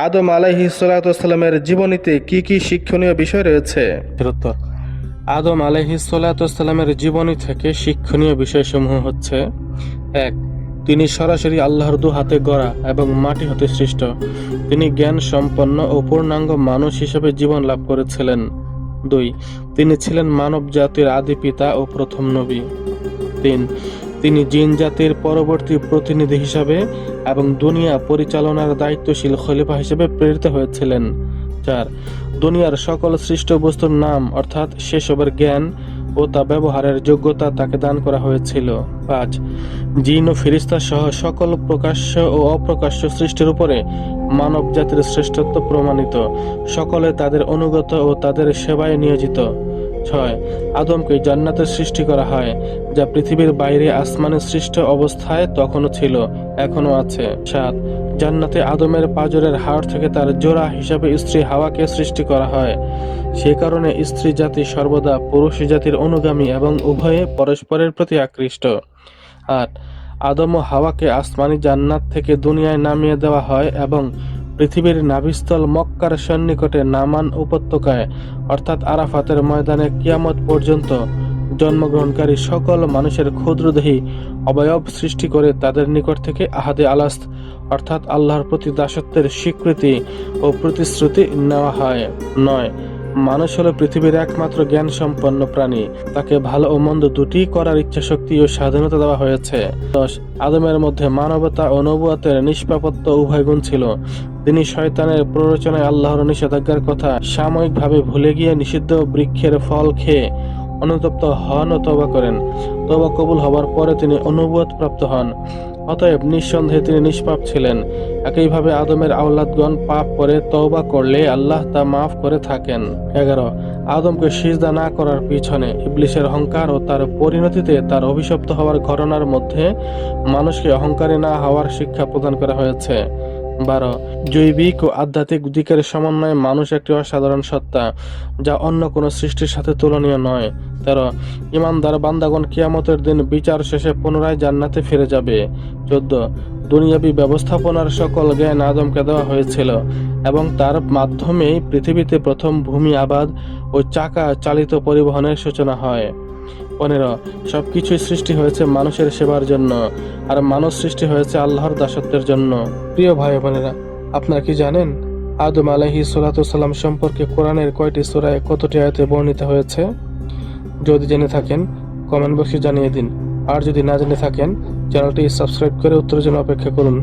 আদম আলাইহিসসালামের জীবনীতে কি কি শিক্ষণীয় বিষয় রয়েছে? উত্তর: আদম আলাইহিসসালামের জীবনী থেকে শিক্ষণীয় বিষয়সমূহ হচ্ছে: ১. তিনি সরাসরি আল্লাহর দু হাতে গড়া এবং মাটি হতে সৃষ্ট। তিনি জ্ঞান সম্পন্ন ও পূর্ণাঙ্গ মানুষ হিসেবে জীবন লাভ করেছিলেন। ২. তিনি ছিলেন মানব জাতির আদি পিতা ও প্রথম নবী। ৩. তিনি জিন জাতির পরবর্তী প্রতিনিধি হিসাবে এবং দুনিয়া পরিচালনার দায়িত্বশীল খলিফা হিসেবে প্রেরিত হয়েছিলেন। ৪. দুনিয়ার সকল সৃষ্ট বস্তুর নাম অর্থাৎ সেসবের জ্ঞান ও তা ব্যবহারের যোগ্যতা তাকে দান করা হয়েছিল। ৫. জিন ও ফেরেশতা সহ সকল প্রকাশ্য ও অপ্রকাশ্য সৃষ্টির উপরে মানব জাতির শ্রেষ্ঠত্ব প্রমাণিত। সকলে তাদের অনুগত ও তাদের সেবায় নিয়োজিত। ৬. আদমকে জান্নাতে সৃষ্টি করা হয়, যা পৃথিবীর বাইরে আসমানে সৃষ্ট অবস্থায় তখনও ছিল, এখনও আছে। ৭. জান্নাতে আদমের পাঁজরের হাড় থেকে তার জোড়া হিসাবে স্ত্রী হাওয়াকে সৃষ্টি করা হয়। সে কারণে স্ত্রী জাতি সর্বদা পুরুষ জাতির অনুগামী এবং উভয়ে পরস্পরের প্রতি আকৃষ্ট। ৮. আদম ও হাওয়াকে আসমানি জান্নাত থেকে দুনিয়ায় নামিয়ে দেওয়া হয় এবং পৃথিবীর নাভিস্থল মক্কার সন্নিকটে নামান উপত্যকায় অর্থাৎ আরাফাতের ময়দানে কিয়ামত পর্যন্ত জন্মগ্রহণকারী সকল মানুষের ক্ষুদ্রদেহী অবয়ব সৃষ্টি করে তাদের নিকট থেকে আহাদে আলাস্ত অর্থাৎ আল্লাহর প্রতি দাসত্বের স্বীকৃতি ও প্রতিশ্রুতি নেওয়া হয়। ৯. মানুষ হলো পৃথিবীর একমাত্র জ্ঞান সম্পন্ন প্রাণী। তাকে ভালো ও মন্দ দুটিই করার ইচ্ছাশক্তি ও স্বাধীনতা দেওয়া হয়েছে। ১০. আদমের মধ্যে মানবতা ও নবুয়তের নিষ্পাপত্য উভয় গুণ ছিল। তিনি শয়তানের প্ররোচনায় আল্লাহর নিষেধাজ্ঞার কথা সাময়িকভাবে ভুলে গিয়ে নিষিদ্ধ বৃক্ষের ফল খেয়ে অনুতপ্ত হন ও তওবা করেন। তওবা কবুল হবার পরে তিনি নবুয়ত প্রাপ্ত হন। অতএব নিঃসন্দেহে তিনি নিষ্পাপ ছিলেন। একইভাবে আদমের আওলাদগণ পাপ করে তওবা করলে আল্লাহ তা মাফ করে থাকেন। ১১. আদমকে সিজদা না করার পিছনে ইবলিসের অহংকার ও তার পরিণতিতে তার অভিশপ্ত হওয়ার ঘটনার মধ্যে মানুষকে অহংকারী না হওয়ার শিক্ষা প্রদান করা হয়েছে। ১২. জৈবিক ও আধ্যাত্মিক দিকের সমন্বয়ে মানুষ একটি অসাধারণ সত্তা, যা অন্য কোনো সৃষ্টির সাথে তুলনীয় নয়। ১৩. ঈমানদার বান্দাগণ কিয়ামতের দিন বিচার শেষে পুনরায় জান্নাতে ফিরে যাবে। ১৪. দুনিয়াবী ব্যবস্থাপনার সকল জ্ঞান আদমকে দেওয়া হয়েছিল এবং তার মাধ্যমেই পৃথিবীতে প্রথম ভূমি আবাদ ও চাকা চালিত পরিবহনের সূচনা হয়। ১৫. সবকিছুই সৃষ্টি হয়েছে মানুষের সেবার জন্য, আর মানুষ সৃষ্টি হয়েছে আল্লাহর দাসত্বের জন্য। প্রিয় ভাই বোনেরা, আপনারা কি জানেন আদম আলাইহিসসালাম সম্পর্কে কোরআনের কয়টি সূরায় কতটি আয়াতে বর্ণিত হয়েছে? যদি জেনে থাকেন কমেন্ট বক্সে জানিয়ে দিন, আর যদি না জেনে থাকেন চ্যানেলটি সাবস্ক্রাইব করে উত্তরের জন্য অপেক্ষা করুন।